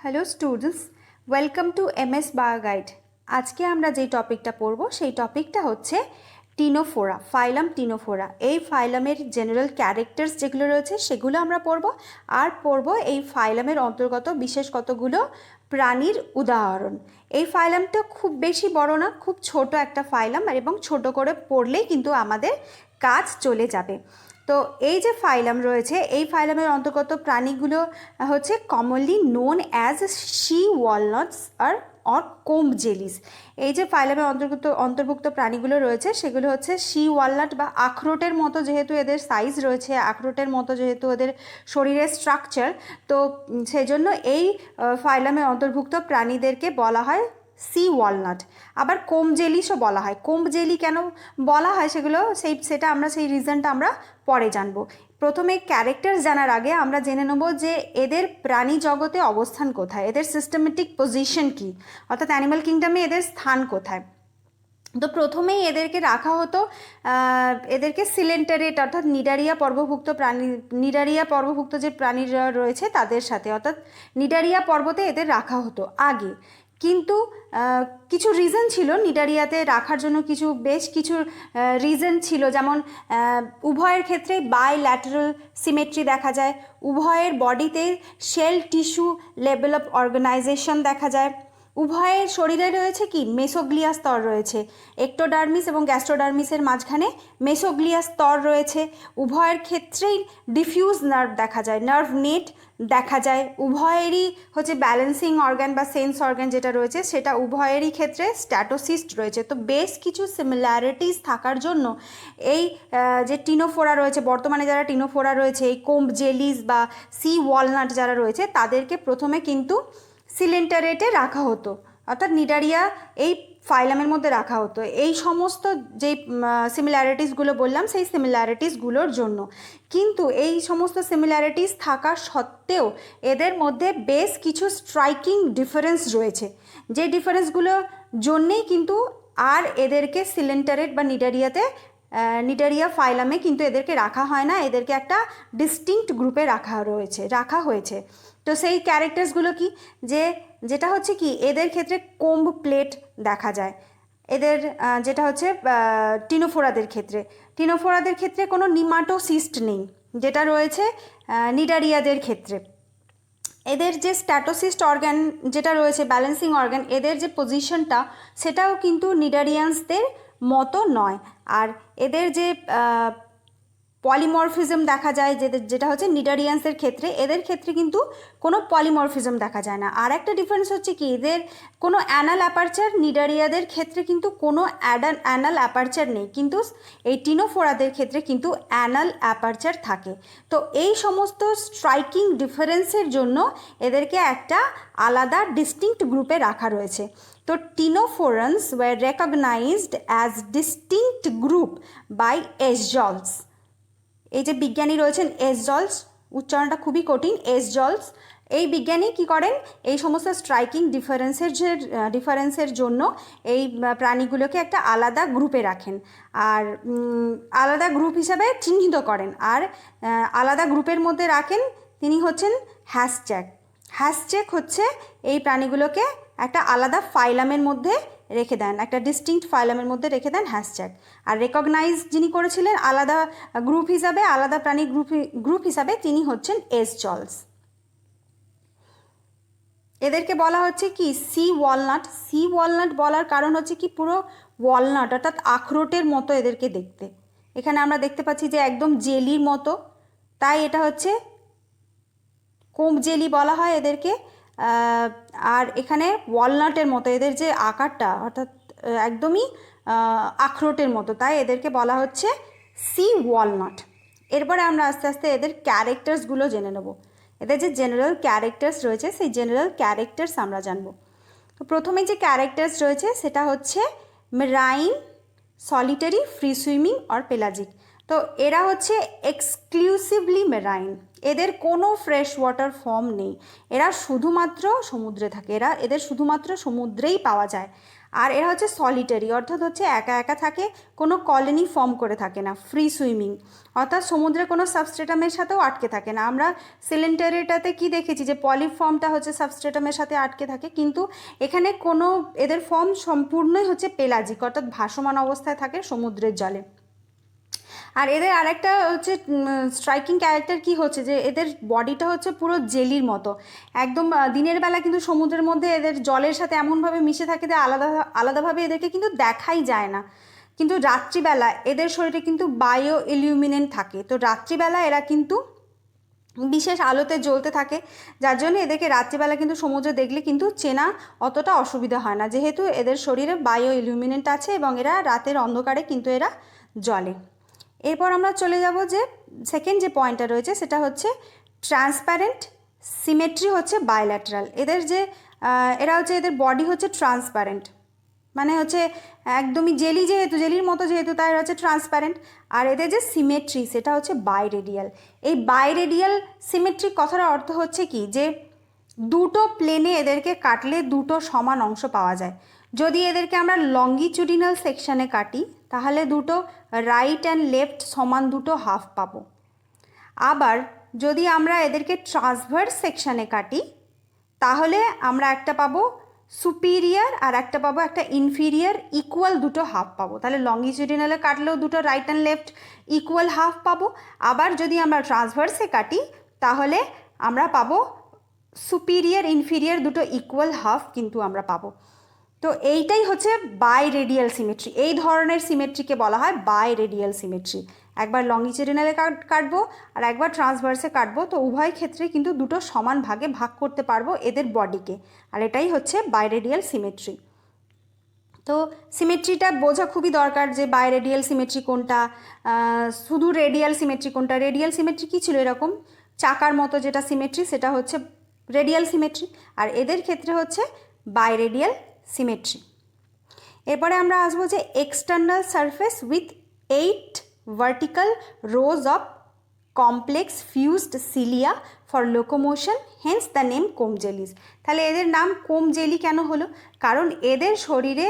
Hello students, welcome to MS bio guide. আজকে আমরা যেই টপিকটা পড়ব সেই টপিকটা হচ্ছে টিনোফোরা, ফাইলাম টিনোফোরা। এই ফাইলামের জেনারেল ক্যারেক্টার্স যেগুলো রয়েছে সেগুলো আমরা পড়ব, আর পড়ব এই ফাইলামের অন্তর্গত বিশেষ কতগুলো প্রাণীর উদাহরণ। এই ফাইলামটা খুব বেশি বড় না, খুব ছোট একটা ফাইলাম, এবং ছোট করে পড়লেই কিন্তু আমাদের কাজ চলে যাবে। তো এই যে ফাইলাম রয়েছে, এই ফাইলামের অন্তর্গত প্রাণীগুলো হচ্ছে commonly known as sea walnuts or comb jellies. এই যে ফাইলামের অন্তর্ভুক্ত প্রাণীগুলো রয়েছে সেগুলো হচ্ছে সি ওয়ালনাট বা আখরোটের মতো, যেহেতু এদের সাইজ রয়েছে আখরোটের মতো, যেহেতু এদের শরীরের স্ট্রাকচার, তো সেই জন্য এই ফাইলামের অন্তর্ভুক্ত প্রাণীদেরকে বলা হয় সি ওয়ালনাট। আবার কোম্ব জেলিসও বলা হয়। কোম্ব জেলি কেন বলা হয় সেটা আমরা সেই রিজনটা আমরা পরে জানবো। প্রথমে ক্যারেক্টার্স জানার আগে আমরা জেনে নেব যে এদের প্রাণী জগতে অবস্থান কোথায়, এদের সিস্টেমেটিক পজিশন কি, অর্থাৎ অ্যানিমাল কিংডমে এদের স্থান কোথায়। তো প্রথমেই এদেরকে রাখা হতো, এদেরকে সিলেন্টারেট অর্থাৎ নিডারিয়া পর্বভুক্ত যে প্রাণীরা রয়েছে তাদের সাথে, অর্থাৎ নিডারিয়া পর্বতে এদের রাখা হতো আগে। কিন্তু কিছু রিজন ছিল নিডারিয়াতে রাখার জন্য, বেশ কিছু রিজন ছিল, যেমন উভয়ের ক্ষেত্রে বাইল্যাটারাল সিমেট্রি দেখা যায়, উভয়ের বডিতে cell tissue level of organisation দেখা যায়, উভয়ের শরীরে রয়েছে কি মেসোগ্লিয়া স্তর রয়েছে, একটোডার্মিস এবং গ্যাস্ট্রোডার্মিসের মাঝখানে মেসোগ্লিয়া স্তর রয়েছে, উভয়ের ক্ষেত্রেই ডিফিউজ নার্ভ দেখা যায়, নার্ভ নেট দেখা যায়, উভয়েরই হচ্ছে ব্যালেন্সিং অর্গান বা সেন্স অর্গান যেটা রয়েছে সেটা উভয়েরই ক্ষেত্রে স্ট্যাটোসিস্ট রয়েছে। তো বেশ কিছু সিমিলারিটিস থাকার জন্য এই যে টিনোফোরা রয়েছে, বর্তমানে যারা টিনোফোরা রয়েছে, এই কোম্ব জেলিস বা সি ওয়ালনাট যারা রয়েছে, তাদেরকে প্রথমে কিন্তু সিলেন্টারেটে রাখা হতো, অর্থাৎ নিডারিয়া এই ফাইলামের মধ্যে রাখা হতো এই সমস্ত যেই সিমিলারিটিসগুলো বললাম সেই সিমিলারিটিসগুলোর জন্য। কিন্তু এই সমস্ত সিমিলারিটিস থাকা সত্ত্বেও এদের মধ্যে বেশ কিছু স্ট্রাইকিং ডিফারেন্স রয়েছে, যে ডিফারেন্সগুলোর জন্যেই কিন্তু আর এদেরকে সিলেন্টারেট বা নিডারিয়া ফাইলামে কিন্তু এদেরকে রাখা হয় না, এদেরকে একটা ডিস্টিংক্ট গ্রুপে রাখা হয়েছে। তো সেই ক্যারেক্টার্সগুলো কি, যেটা হচ্ছে কি এদের ক্ষেত্রে কোম্ব প্লেট দেখা যায়, এদের যেটা হচ্ছে টিনোফোরাদের ক্ষেত্রে কোনো নিমাটোসিস্ট নেই, যেটা রয়েছে নিডারিয়াদের ক্ষেত্রে। এদের যে স্ট্যাটোসিস্ট অর্গান যেটা রয়েছে, ব্যালেন্সিং অর্গান, এদের যে পজিশনটা সেটাও কিন্তু নিডারিয়ান্সদের মতো নয়। আর এদের যে পলিমরফিজম দেখা যায় যেটা হচ্ছে নিডারিয়ান্সের ক্ষেত্রে, এদের ক্ষেত্রে কিন্তু কোনো পলিমরফিজম দেখা যায় না। আর একটা ডিফারেন্স হচ্ছে কি এদের কোনো অ্যানাল অ্যাপারচার, নিডারিয়াদের ক্ষেত্রে কিন্তু কোনো অ্যানাল অ্যাপারচার নেই, কিন্তু এই টিনোফোরাদের ক্ষেত্রে কিন্তু অ্যানাল অ্যাপারচার থাকে। তো এই সমস্ত স্ট্রাইকিং ডিফারেন্সের জন্য এদেরকে একটা আলাদা ডিস্টিংক্ট গ্রুপে রাখা রয়েছে। তো ctenophorans were recognised as distinct group by এসজলস। এই যে বিজ্ঞানী রয়েছেন এসজলস, উচ্চারণটা খুবই কঠিন, এসজলস, এই বিজ্ঞানী কি করেন, এই সমস্ত স্ট্রাইকিং ডিফারেন্সের জন্য এই প্রাণীগুলোকে একটা আলাদা গ্রুপে রাখেন, আর আলাদা গ্রুপ হিসাবে চিহ্নিত করেন, আর আলাদা গ্রুপের মধ্যে রাখেন তিনি হচ্ছেন হ্যাসচেক হচ্ছে এই প্রাণীগুলোকে একটা আলাদা ফাইলামের মধ্যে রেখে দেন, একটা ডিস্টিংক্ট ফাইলামের মধ্যে রেখে দেন হ্যাসচেক। আর রেকগনাইজ যিনি করেছিলেন আলাদা গ্রুপ হিসাবে, আলাদা প্রাণী গ্রুপ হিসাবে, তিনি হচ্ছেন এসজলস। এদেরকে বলা হচ্ছে কি সি ওয়ালনাট বলার কারণ হচ্ছে কি পুরো ওয়ালনাট অর্থাৎ আখরোটের মতো এদেরকে দেখতে। এখানে আমরা দেখতে পাচ্ছি যে একদম জেলির মতো, তাই এটা হচ্ছে কোম্ব জেলি বলা হয় এদেরকে। আর এখানে ওয়ালনাটের মতো এদের যে আকারটা, অর্থাৎ একদমই আখরোটের মতো, তাই এদেরকে বলা হচ্ছে সি ওয়ালনাট। এরপরে আমরা আস্তে আস্তে এদের ক্যারেক্টার্সগুলো জেনে নেব। এদের যে জেনারেল ক্যারেক্টার্স রয়েছে সেই জেনারেল ক্যারেক্টার্স আমরা জানব। তো প্রথমে যে ক্যারেক্টার্স রয়েছে সেটা হচ্ছে মেরাইন, সলিটারি, ফ্রি সুইমিং আর পেলাজিক। তো এরা হচ্ছে এক্সক্লুসিভলি মেরাইন, এদের কোনো ফ্রেশ ওয়াটার ফর্ম নেই, এরা শুধুমাত্র সমুদ্রে থাকে, এদের শুধুমাত্র সমুদ্রেই পাওয়া যায়। আর এরা হচ্ছে সলিটারি, অর্থাৎ হচ্ছে একা একা থাকে, কোনো কলোনি ফর্ম করে থাকে না, ফ্রি সুইমিং, অর্থাৎ সমুদ্রে কোনো সাবস্ট্রেটামের সাথেও আটকে থাকে না। আমরা সিলেন্টারেটাতে কি দেখেছি যে পলিফর্মটা হচ্ছে সাবস্ট্রেটামের সাথে আটকে থাকে, কিন্তু এখানে কোনো এদের ফর্ম সম্পূর্ণই হচ্ছে পেলাজিক, অর্থাৎ ভাসমান অবস্থায় থাকে সমুদ্রের জলে। আর এদের আরেকটা হচ্ছে স্ট্রাইকিং ক্যারেক্টার কি হচ্ছে যে এদের বডিটা হচ্ছে পুরো জেলির মতো, একদম দিনের বেলা কিন্তু সমুদ্রের মধ্যে এদের জলের সাথে এমনভাবে মিশে থাকে যে আলাদাভাবে এদেরকে কিন্তু দেখাই যায় না, কিন্তু রাত্রিবেলা এদের শরীরে কিন্তু বায়ো ইলিউমিনেন্ট থাকে, তো রাত্রিবেলা এরা কিন্তু বিশেষ আলোতে জ্বলতে থাকে, যার জন্য এদেরকে রাত্রিবেলা কিন্তু সমুদ্রে দেখলে কিন্তু চেনা অতটা অসুবিধা হয় না, যেহেতু এদের শরীরে বায়ো ইলিউমিনেন্ট আছে এবং এরা রাতের অন্ধকারে কিন্তু এরা জ্বলে। এরপর আমরা চলে যাব যে সেকেন্ড যে পয়েন্টটা রয়েছে সেটা হচ্ছে ট্রান্সপ্যারেন্ট, সিমেট্রি হচ্ছে বায়োল্যাটারাল। এদের যে এরা হচ্ছে এদের বডি হচ্ছে ট্রান্সপ্যারেন্ট, মানে হচ্ছে একদমই জেলি, যেহেতু জেলির মতো যেহেতু তাই হচ্ছে ট্রান্সপ্যারেন্ট। আর এদের যে সিমেট্রি সেটা হচ্ছে বাইরেডিয়াল। এই বাইরেডিয়াল সিমেট্রিক কথার অর্থ হচ্ছে কি যে দুটো প্লেনে এদেরকে কাটলে দুটো সমান অংশ পাওয়া যায়। যদি এদেরকে আমরা লঙ্গিচুডিনাল সেকশানে কাটি তাহলে দুটো রাইট অ্যান্ড লেফট সমান দুটো হাফ পাবো। আবার যদি আমরা এদেরকে ট্রান্সভার্স সেকশানে কাটি তাহলে আমরা একটা পাবো সুপিরিয়ার আর একটা পাবো একটা ইনফিরিয়ার, ইকুয়াল দুটো হাফ পাবো। তাহলে লঙ্গিচুডিনালে কাটলেও দুটো right and left equal half পাবো। আবার যদি আমরা ট্রান্সভার্সে কাটি তাহলে আমরা পাবো সুপিরিয়ার ইনফিরিয়ার দুটো ইকুয়াল হাফ কিন্তু আমরা পাবো। তো এইটাই হচ্ছে বাইরেডিয়াল সিমেট্রি। এই ধরনের সিমেট্রিকে বলা হয় বাইরেডিয়াল সিমেট্রি। একবার লঙ্গিচুডিনালে কাটবো আর একবার ট্রান্সভার্সে কাটবো, তো উভয় ক্ষেত্রে কিন্তু দুটো সমান ভাগে ভাগ করতে পারবো এদের বডিকে, আর এটাই হচ্ছে বাইরেডিয়াল সিমেট্রি। তো সিমেট্রিটা বোঝা খুবই দরকার যে বাইরেডিয়াল সিমেট্রি কোনটা, শুধু রেডিয়াল সিমেট্রি কোনটা। রেডিয়াল সিমেট্রি কী ছিল, এরকম চাকার মতো যেটা সিমেট্রি সেটা হচ্ছে রেডিয়াল সিমেট্রি, আর এদের ক্ষেত্রে হচ্ছে বাইরেডিয়াল সিমেট্রি। এরপরে আমরা আসবো যে external surface with 8 vertical rows of complex fused cilia for locomotion, hence the name comb jellies. তাহলে এদের নাম কোম জেলি কেন হলো, কারণ এদের শরীরে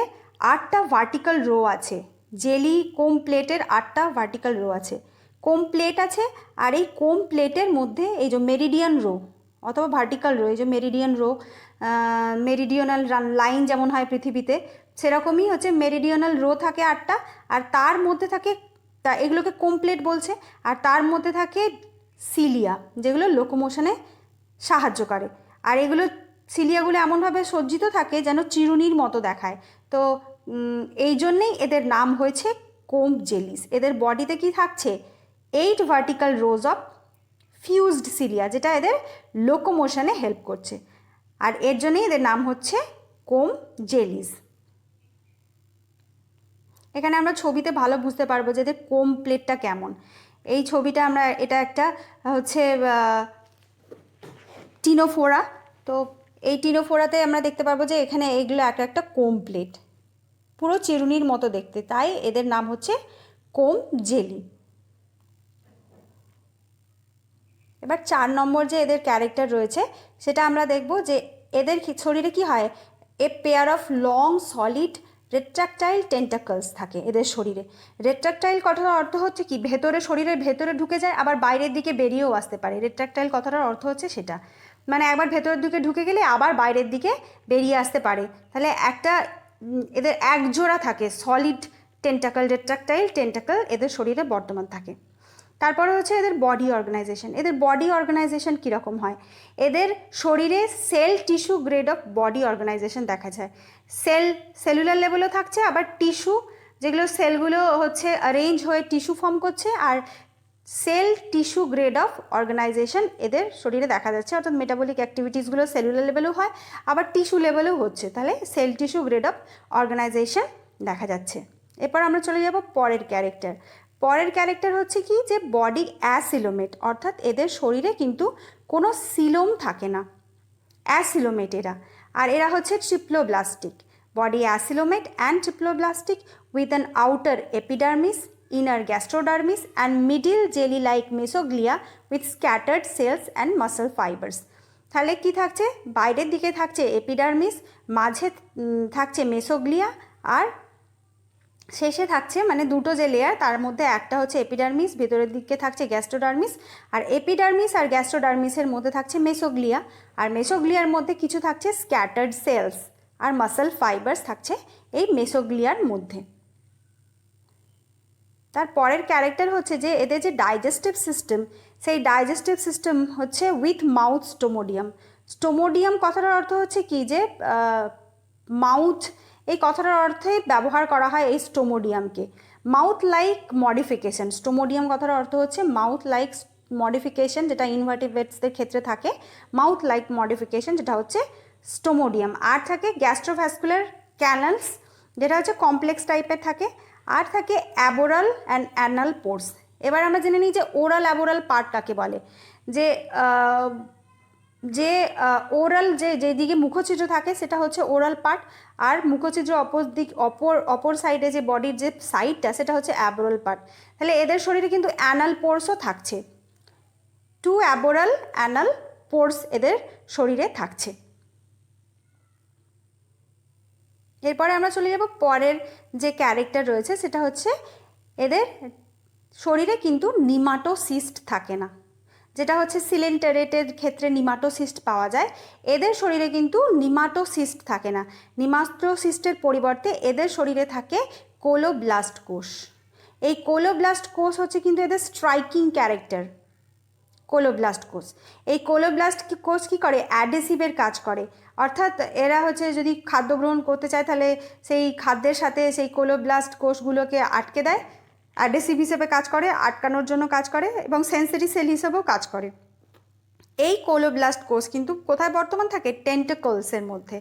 8টা ভার্টিক্যাল রো আছে। জেলি কোম প্লেটের 8টা ভার্টিক্যাল রো আছে, কোম প্লেট আছে, আর এই কোম প্লেটের মধ্যে এই যে মেরিডিয়ান রো অথবা ভার্টিক্যাল রো, এই যে মেরিডিয়ান রো, মেরিডিয়নাল লাইন যেমন হয় পৃথিবীতে সেরকমই হচ্ছে মেরিডিয়নাল রো থাকে 8টা, আর তার মধ্যে থাকে, তা এগুলোকে কমপ্লেট বলছে, আর তার মধ্যে থাকে সিলিয়া যেগুলো লোকোমোশনে সাহায্য করে। আর এগুলো সিলিয়াগুলো এমনভাবে সজ্জিত থাকে যেন চিরুনির মতো দেখায়, তো এই জন্যেই এদের নাম হয়েছে কোম জেলিস। এদের বডিতে কি থাকছে, 8 vertical rows of fused cilia, যেটা এদের লোকোমোশনে হেল্প করছে, আর এর জন্যই এদের নাম হচ্ছে কোম জেলিস। এখানে আমরা ছবিতে ভালো বুঝতে পারবো যে এদের কোম প্লেটটা কেমন। এই ছবিটা আমরা, এটা একটা হচ্ছে টিনোফোরা, তো এই টিনোফোরাতে আমরা দেখতে পারবো যে এখানে এইগুলো একটা একটা কোম প্লেট, পুরো চিরুনির মতো দেখতে, তাই এদের নাম হচ্ছে কোম জেলি। এবার 4 নম্বর যে এদের ক্যারেক্টার রয়েছে সেটা আমরা দেখব যে এদের শরীরে কি হয়, a pair of long solid retractile tentacles থাকে এদের শরীরে। রেট্রাকটাইল কথার অর্থ হচ্ছে কি, ভেতরে শরীরের ভেতরে ঢুকে যায় আবার বাইরের দিকে বেরিয়েও আসতে পারে। রেট্রাকটাইল কথাটার অর্থ হচ্ছে সেটা, মানে একবার ভেতরের দিকে ঢুকে গেলে আবার বাইরের দিকে বেরিয়ে আসতে পারে। তাহলে একটা এদের এক জোড়া থাকে সলিড টেন্টাকল, রেট্রাকটাইল টেন্টাকল এদের শরীরে বর্তমান থাকে। তারপরে হচ্ছে এদের বডি অর্গানাইজেশন। এদের বডি অর্গানাইজেশন কীরকম হয়, এদের শরীরে cell tissue grade of body organisation দেখা যায়। সেলুলার লেভেলও থাকছে, আবার টিস্যু যেগুলো সেলগুলো হচ্ছে অ্যারেঞ্জ হয়ে টিস্যু ফর্ম করছে, আর cell tissue grade of organisation এদের শরীরে দেখা যাচ্ছে, অর্থাৎ মেটাবলিক অ্যাক্টিভিটিসগুলো সেলুলার লেভেলেও হয় আবার টিস্যু লেভেলেও হচ্ছে, তাহলে cell tissue grade of organisation দেখা যাচ্ছে। এরপর আমরা চলে যাব পরের ক্যারেক্টার। পরের ক্যারেক্টার হচ্ছে কি যে বডি অ্যাসিলোমেট, অর্থাৎ এদের শরীরে কিন্তু কোনো সিলোম থাকে না, অ্যাসিলোমেট এরা। আর এরা হচ্ছে triploblastic, body acoelomate and triploblastic with an outer epidermis, inner gastrodermis and middle jelly like mesoglea with scattered cells and muscle fibers. তাহলে কি থাকছে, বাইরের দিকে থাকছে এপিডার্মিস, মাঝে থাকছে মেসোগ্লিয়া, আর শেষে থাকছে মানে দুটো যে লেয়ার তার মধ্যে একটা হচ্ছে এপিডার্মিস, ভেতরের দিকে থাকছে গ্যাস্ট্রোডার্মিস, আর এপিডার্মিস আর গ্যাস্ট্রোডার্মিসের মধ্যে থাকছে মেসোগ্লিয়া, আর মেসোগ্লিয়ার মধ্যে কিছু থাকছে স্ক্যাটার্ড সেলস আর মাসল ফাইবার্স থাকছে এই মেসোগ্লিয়ার মধ্যে। তার পরের ক্যারেক্টার হচ্ছে যে এদের যে ডাইজেস্টিভ সিস্টেম, সেই ডাইজেস্টিভ সিস্টেম হচ্ছে উইথ মাউথ স্টোমোডিয়াম। স্টোমোডিয়াম কথাটার অর্থ হচ্ছে কি, যে মাউথ, এই কথাটার অর্থে ব্যবহার করা হয় এই স্টোমোডিয়ামকে। মাউথ লাইক মডিফিকেশন, স্টোমোডিয়াম কথার অর্থ হচ্ছে মাউথ লাইক মডিফিকেশন, যেটা ইনভার্টিব্রেটসদের ক্ষেত্রে থাকে, মাউথ লাইক মডিফিকেশন যেটা হচ্ছে স্টোমোডিয়াম। আর থাকে গ্যাস্ট্রোভ্যাসকুলার ক্যানালস, যেটা হচ্ছে কমপ্লেক্স টাইপের থাকে, আর থাকে অ্যাবোরাল অ্যান্ড অ্যানাল পোর্স। এবার আমরা জেনে নিই যে ওরাল অ্যাবোরাল পার্ট কাকে বলে। যে যে ওরাল যেদিকে মুখছিদ্র থাকে সেটা হচ্ছে ওরাল পার্ট, আর মুখছিদ্র অপর সাইডে যে বডির যে সাইডটা সেটা হচ্ছে অ্যাবোরাল পার্ট। তাহলে এদের শরীরে কিন্তু অ্যানাল পোর্সও থাকছে, 2 অ্যাবোরাল অ্যানাল পোর্স এদের শরীরে থাকছে। এরপরে আমরা চলে যাব পরের যে ক্যারেক্টার রয়েছে, সেটা হচ্ছে এদের শরীরে কিন্তু নিমাটোসিস্ট থাকে না, যেটা হচ্ছে সিলেন্টারেটের ক্ষেত্রে নিমাটোসিস্ট পাওয়া যায়। এদের শরীরে কিন্তু নিমাটোসিস্ট থাকে না, নিমাটোসিস্টের পরিবর্তে এদের শরীরে থাকে কোলোব্লাস্ট কোষ। এই কোলোব্লাস্ট কোষ হচ্ছে কিন্তু এদের স্ট্রাইকিং ক্যারেক্টার, কোলোব্লাস্ট কোষ। এই কোলোব্লাস্ট কোষ কী করে, অ্যাডহেসিভের কাজ করে, অর্থাৎ এরা হচ্ছে যদি খাদ্য গ্রহণ করতে চায় তাহলে সেই খাদ্যের সাথে সেই কোলোব্লাস্ট কোষগুলোকে আটকে দেয়, অ্যাডহেসিভ হিসেবে কাজ করে, আটকানোর জন্য কাজ করে, এবং সেন্সরি সেল হিসেবেও কাজ করে। এই কোলোব্লাস্ট কোষ কিন্তু কোথায় বর্তমান থাকে, টেন্টাকলসের মধ্যে।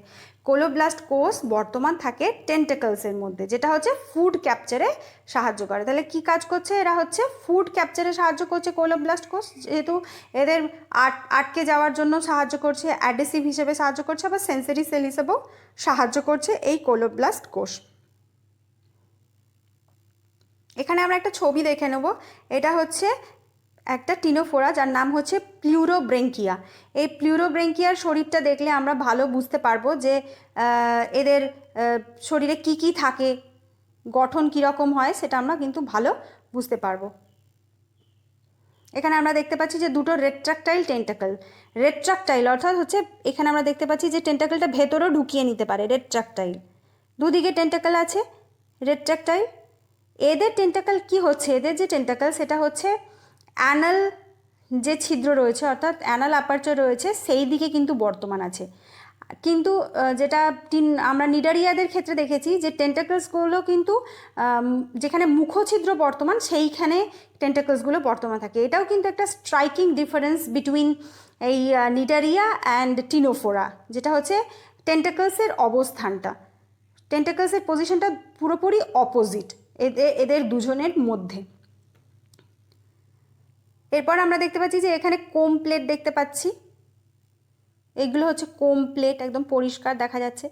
কোলোব্লাস্ট কোষ বর্তমান থাকে টেন্টাকলসের মধ্যে, যেটা হচ্ছে ফুড ক্যাপচারে সাহায্য করে। তাহলে কি কাজ করছে, এরা হচ্ছে ফুড ক্যাপচারে সাহায্য করছে কোলোব্লাস্ট কোষ, যেহেতু এদের আটকে যাওয়ার জন্য সাহায্য করছে, অ্যাডহেসিভ হিসেবে সাহায্য করছে, আবার সেন্সরি সেল হিসেবেও সাহায্য করছে এই কোলোব্লাস্ট কোষ। এখানে আমরা একটা ছবি দেখে নেব। এটা হচ্ছে একটা টিনোফোরা, যার নাম হচ্ছে প্লিউরোব্রেঙ্কিয়া। এই প্লিউরোব্রেঙ্কিয়ার শরীরটা দেখলে আমরা ভালো বুঝতে পারবো যে এদের শরীরে কি কি থাকে, গঠন কীরকম হয়, সেটা আমরা কিন্তু ভালো বুঝতে পারবো। এখানে আমরা দেখতে পাচ্ছি যে দুটো রেট্রাকটাইল টেন্টাকল, রেট্রাকটাইল অর্থাৎ হচ্ছে এখানে আমরা দেখতে পাচ্ছি যে টেন্টাকলটা ভেতরেও ঢুকিয়ে নিতে পারে, রেট্রাকটাইল। দুদিকে টেন্টাকল আছে, রেট্রাকটাইল। এদের টেন্টাকল কি হচ্ছে, এদের যে টেন্টাকল সেটা হচ্ছে অ্যানাল যে ছিদ্র রয়েছে, অর্থাৎ অ্যানাল অ্যাপারচার রয়েছে, সেই দিকে কিন্তু বর্তমান আছে। কিন্তু যেটা আমরা নিডারিয়াদের ক্ষেত্রে দেখেছি যে টেন্টাকলসগুলো কিন্তু যেখানে মুখছিদ্র বর্তমান সেইখানে টেন্টাকলসগুলো বর্তমান থাকে। এটাও কিন্তু একটা স্ট্রাইকিং ডিফারেন্স বিটুইন এই নিডারিয়া অ্যান্ড টিনোফোরা, যেটা হচ্ছে টেন্টাকলসের অবস্থানটা, টেন্টাকলসের পজিশনটা পুরোপুরি অপোজিট এদের দুজনের মধ্যে। এরপর আমরা দেখতে পাচ্ছি যে এখানে কোম প্লেট দেখতে পাচ্ছি, এগুলো হচ্ছে কোম প্লেট, একদম পরিষ্কার দেখা যাচ্ছে।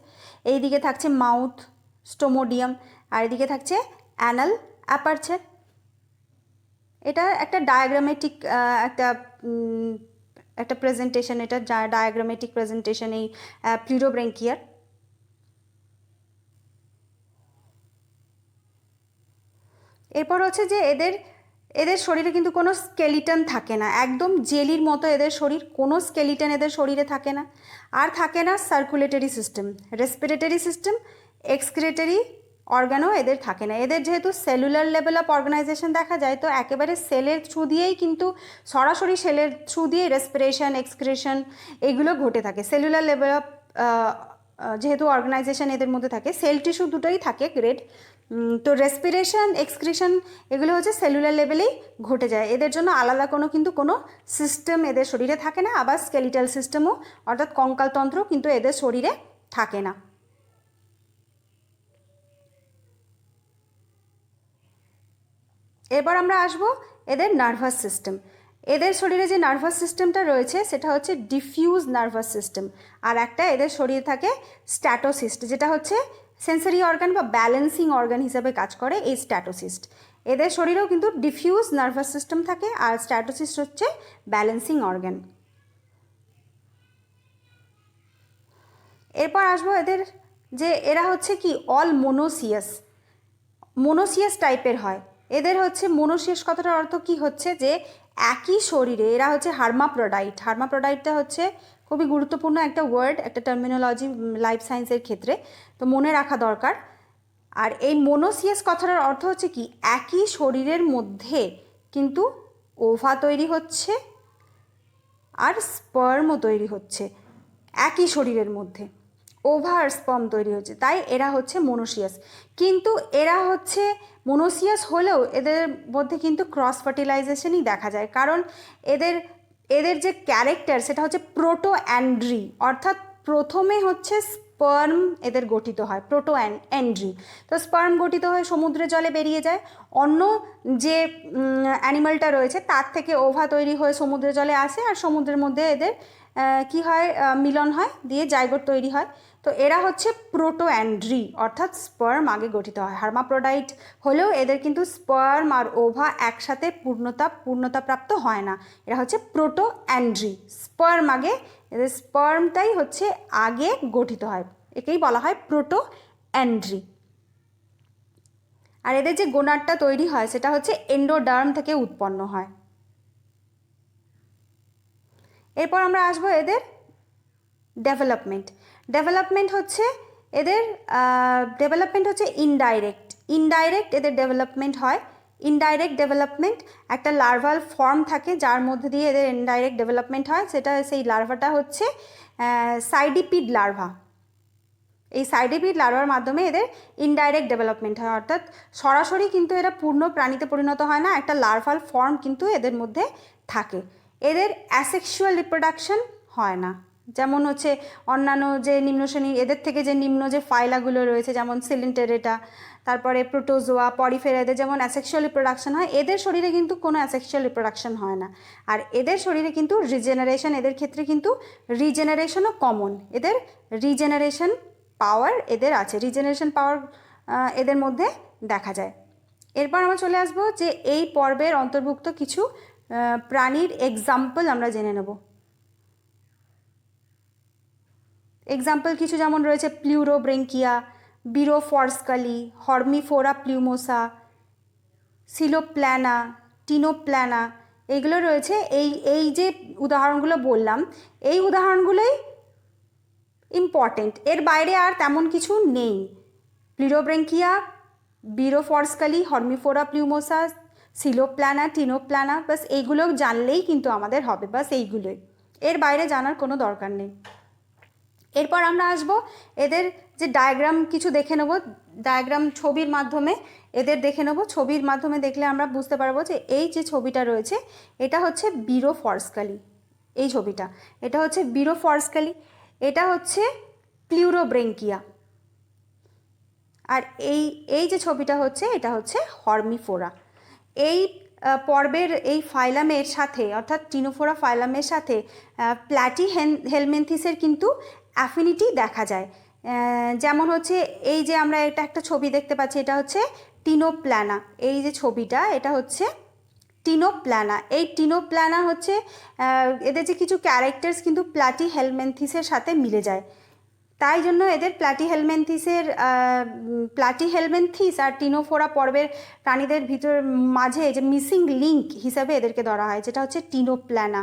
এই দিকে থাকছে মাউথ স্টোমোডিয়াম, আর এদিকে থাকছে অ্যানাল অ্যাপারচার। এটা একটা ডায়াগ্রামেটিক একটা প্রেজেন্টেশন, এটা ডায়াগ্রামেটিক প্রেজেন্টেশন এই প্লিউরোব্রেঙ্কিয়ার। এরপর হচ্ছে যে এদের শরীরে কিন্তু কোনো স্কেলিটন থাকে না, একদম জেলির মতো এদের শরীর, কোনো স্কেলিটন এদের শরীরে থাকে না। আর থাকে না circulatory system, respiratory system, excretory অর্গানও এদের থাকে না। এদের যেহেতু সেলুলার লেভেল অফ অর্গানাইজেশন দেখা যায়, তো একেবারে সেলের থ্রু দিয়েই কিন্তু সরাসরি সেলের থ্রু দিয়ে রেসপিরেশন, এক্সক্রিশন এগুলো ঘটে থাকে। সেলুলার লেভেল অফ যেহেতু অর্গানাইজেশন এদের মধ্যে থাকে, সেল টিস্যু দুটোই থাকে গ্রেড, তো রেসপিরেশন, এক্সক্রিশন এগুলো হচ্ছে সেলুলার লেভেলেই ঘটে যায়। এদের জন্য আলাদা কোনো সিস্টেম এদের শরীরে থাকে না, আবার স্কেলিটাল সিস্টেমও অর্থাৎ কঙ্কালতন্ত্র কিন্তু এদের শরীরে থাকে না। এবার আমরা আসবো এদের নার্ভাস সিস্টেম। এদের শরীরে যে নার্ভাস সিস্টেমটা রয়েছে সেটা হচ্ছে ডিফিউজ নার্ভাস সিস্টেম, আর একটা এদের শরীরে থাকে স্ট্যাটোসিস্ট, যেটা হচ্ছে সেন্সরি অর্গান বা ব্যালেন্সিং অর্গান হিসেবে কাজ করে এই স্ট্যাটোসিস্ট। এদের শরীরেও কিন্তু ডিফিউজ নার্ভাস সিস্টেম থাকে, আর স্ট্যাটোসিস্ট হচ্ছে ব্যালেন্সিং অর্গান। এরপর আসবো এদের যে এরা হচ্ছে কি অল মোনোসিয়াস টাইপের হয়। এদের হচ্ছে মোনোসিয়াস কথাটার অর্থ কি হচ্ছে যে একই শরীরে এরা হচ্ছে হার্মাপ্রোডাইটটা হচ্ছে খুবই গুরুত্বপূর্ণ একটা ওয়ার্ড, একটা টার্মিনোলজি লাইফ সায়েন্সের ক্ষেত্রে, তো মনে রাখা দরকার। আর এই মোনোসিয়াস কথাটার অর্থ হচ্ছে কি একই শরীরের মধ্যে কিন্তু ওভা তৈরি হচ্ছে আর স্পার্মও তৈরি হচ্ছে, একই শরীরের মধ্যে ওভা আর স্পার্ম তৈরি হচ্ছে, তাই এরা হচ্ছে মোনোসিয়াস। কিন্তু এরা হচ্ছে মোনোসিয়াস হলেও এদের মধ্যে কিন্তু ক্রস ফার্টিলাইজেশনই দেখা যায়, কারণ এদের এদের যে ক্যারেক্টার সেটা হচ্ছে প্রোটো অ্যান্ড্রি, অর্থাৎ প্রথমে হচ্ছে স্পার্ম এদের গঠিত হয়, প্রোটো অ্যান্ড্রি। তো স্পার্ম গঠিত হয়ে সমুদ্রের জলে বেরিয়ে যায়, অন্য যে অ্যানিমালটা রয়েছে তার থেকে ওভা তৈরি হয়ে সমুদ্রের জলে আসে, আর সমুদ্রের মধ্যে এদের কি হয়, মিলন হয়, দিয়ে জাইগোট তৈরি হয়। তো এরা হচ্ছে প্রোটো অ্যান্ড্রি, অর্থাৎ স্পার্ম আগে গঠিত হয়। হার্মাপ্রোডাইট হলেও এদের কিন্তু স্পার্ম আর ওভা একসাথে পূর্ণতাপ্রাপ্ত হয় না, এরা হচ্ছে প্রোটো অ্যান্ড্রি, স্পার্ম আগে, এদের স্পার্মটাই হচ্ছে আগে গঠিত হয়, একেই বলা হয় প্রোটো অ্যান্ড্রি। আর এদের যে গোনাডটা তৈরি হয় সেটা হচ্ছে এন্ডোডার্ম থেকে উৎপন্ন হয়। এরপর আমরা আসবো এদের ডেভেলপমেন্ট হচ্ছে এদের ডেভেলপমেন্ট হচ্ছে ইনডাইরেক্ট এদের ডেভেলপমেন্ট হয়। ইনডাইরেক্ট ডেভেলপমেন্ট, একটা লার্ভাল ফর্ম থাকে যার মধ্যে দিয়ে এদের ইনডাইরেক্ট ডেভেলপমেন্ট হয়, সেই লার্ভাটা হচ্ছে সাইডিপিড লার্ভা। এই সাইডিপিড লার্ভার মাধ্যমে এদের ইনডাইরেক্ট ডেভেলপমেন্ট হয়, অর্থাৎ সরাসরি কিন্তু এরা পূর্ণ প্রাণীতে পরিণত হয় না, একটা লার্ভাল ফর্ম কিন্তু এদের মধ্যে থাকে। এদের অ্যাসেক্সুয়াল রিপ্রোডাকশন হয় না, যেমন হচ্ছে অন্যান্য যে নিম্ন শ্রেণী, এদের থেকে যে নিম্ন যে ফাইলাগুলো রয়েছে যেমন সিলিন্টেরেটা, তারপরে প্রোটোজোয়া, পরিফেরা, এদের যেমন অ্যাসেক্সুয়াল রিপ্রোডাকশন হয়, এদের শরীরে কিন্তু কোনো অ্যাসেক্সুয়াল রিপ্রোডাকশন হয় না। আর এদের শরীরে কিন্তু রিজেনারেশন, এদের ক্ষেত্রে কিন্তু রিজেনারেশনও কমন, এদের রিজেনারেশন পাওয়ার এদের আছে, রিজেনারেশন পাওয়ার এদের মধ্যে দেখা যায়। এরপর আমরা চলে আসবো যে এই পর্বের অন্তর্ভুক্ত কিছু প্রাণীর এক্সাম্পল আমরা জেনে নেব। এক্সাম্পল কিছু যেমন রয়েছে প্লিউরোব্রেঙ্কিয়া, বিরোফর্সকালি, হর্মিফোরা প্লিউমোসা, সিলোপ্ল্যানা, টিনোপ্ল্যানা, এইগুলো রয়েছে। এই যে উদাহরণগুলো বললাম, এই উদাহরণগুলোই ইম্পর্টেন্ট, এর বাইরে আর তেমন কিছু নেই। প্লিউরোব্রেঙ্কিয়া, বিরোফর্সকালি, হর্মিফোরা প্লিউমোসা, সিলোপ্ল্যানা, টিনোপ্ল্যানা, বাস এইগুলো জানলেই কিন্তু আমাদের হবে, বাস এইগুলোই, এর বাইরে জানার কোনো দরকার নেই। এরপর আমরা আসবো এদের যে ডায়াগ্রাম কিছু দেখে নেব, ডায়াগ্রাম ছবির মাধ্যমে এদের দেখে নেব। ছবির মাধ্যমে দেখলে আমরা বুঝতে পারবো যে এই যে ছবিটা রয়েছে এটা হচ্ছে বিরোফর্সকালি, এই ছবিটা, এটা হচ্ছে বিরোফর্সকালি, এটা হচ্ছে প্লিউরোব্রেঙ্কিয়া, আর এই যে ছবিটা হচ্ছে এটা হচ্ছে হর্মিফোরা। এই পর্বের এই ফাইলামের সাথে, অর্থাৎ টিনোফোরা ফাইলামের সাথে প্ল্যাটি হেলমেন্থিসের কিন্তু অ্যাফিনিটি দেখা যায়। যেমন হচ্ছে এই যে আমরা এটা একটা ছবি দেখতে পাচ্ছি, এটা হচ্ছে টিনোপ্ল্যানা, এই যে ছবিটা এটা হচ্ছে টিনোপ্ল্যানা। এই টিনোপ্ল্যানা হচ্ছে এদের যে কিছু ক্যারেক্টার্স কিন্তু প্ল্যাটি হেলমেন্থিসের সাথে মিলে যায়, তাই জন্য এদের প্ল্যাটি হেলমেন্থিস আর টিনোফোরা পর্বের প্রাণীদের ভিতর মাঝে যে মিসিং লিঙ্ক হিসাবে এদেরকে ধরা হয়, যেটা হচ্ছে টিনোপ্ল্যানা,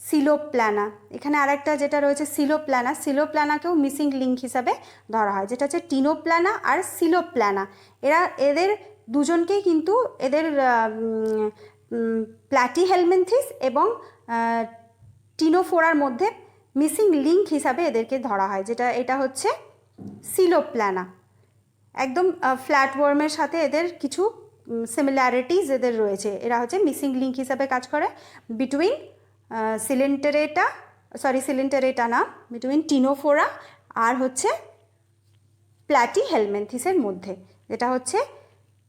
সিলোপ্ল্যানা। এখানে আরেকটা যেটা রয়েছে সিলোপ্ল্যানাকেও মিসিং লিঙ্ক হিসাবে ধরা হয়, যেটা হচ্ছে টিনোপ্ল্যানা আর সিলোপ্ল্যানা। এদের দুজনকেই কিন্তু এদের প্ল্যাটি হেলমেন্থিস এবং টিনোফোরার মধ্যে মিসিং লিঙ্ক হিসাবে এদেরকে ধরা হয়, যেটা এটা হচ্ছে সিলোপ্ল্যানা। একদম ফ্ল্যাটওয়ার্মের সাথে এদের কিছু সিমিলারিটিস এদের রয়েছে, এরা হচ্ছে মিসিং লিঙ্ক হিসাবে কাজ করে বিটুইন সিলিন্টেরেটা না, বিটুইন টিনোফোরা আর হচ্ছে প্ল্যাটি হেলমেন্থিসের মধ্যে, যেটা হচ্ছে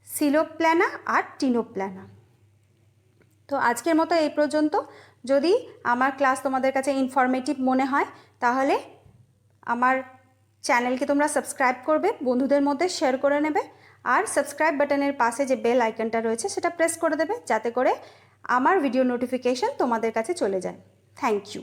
সিলোপ্ল্যানা আর টিনোপ্ল্যানা। তো আজকের মতো এই পর্যন্ত। যদি আমার ক্লাস তোমাদের কাছে ইনফরমেটিভ মনে হয় তাহলে আমার চ্যানেলকে তোমরা সাবস্ক্রাইব করবে, বন্ধুদের মধ্যে শেয়ার করে নেবে, আর সাবস্ক্রাইব বাটনের পাশে যে বেল আইকনটা রয়েছে সেটা প্রেস করে দেবে, যাতে করে আমার ভিডিও নোটিফিকেশন তোমাদের কাছে চলে যায়। Thank you.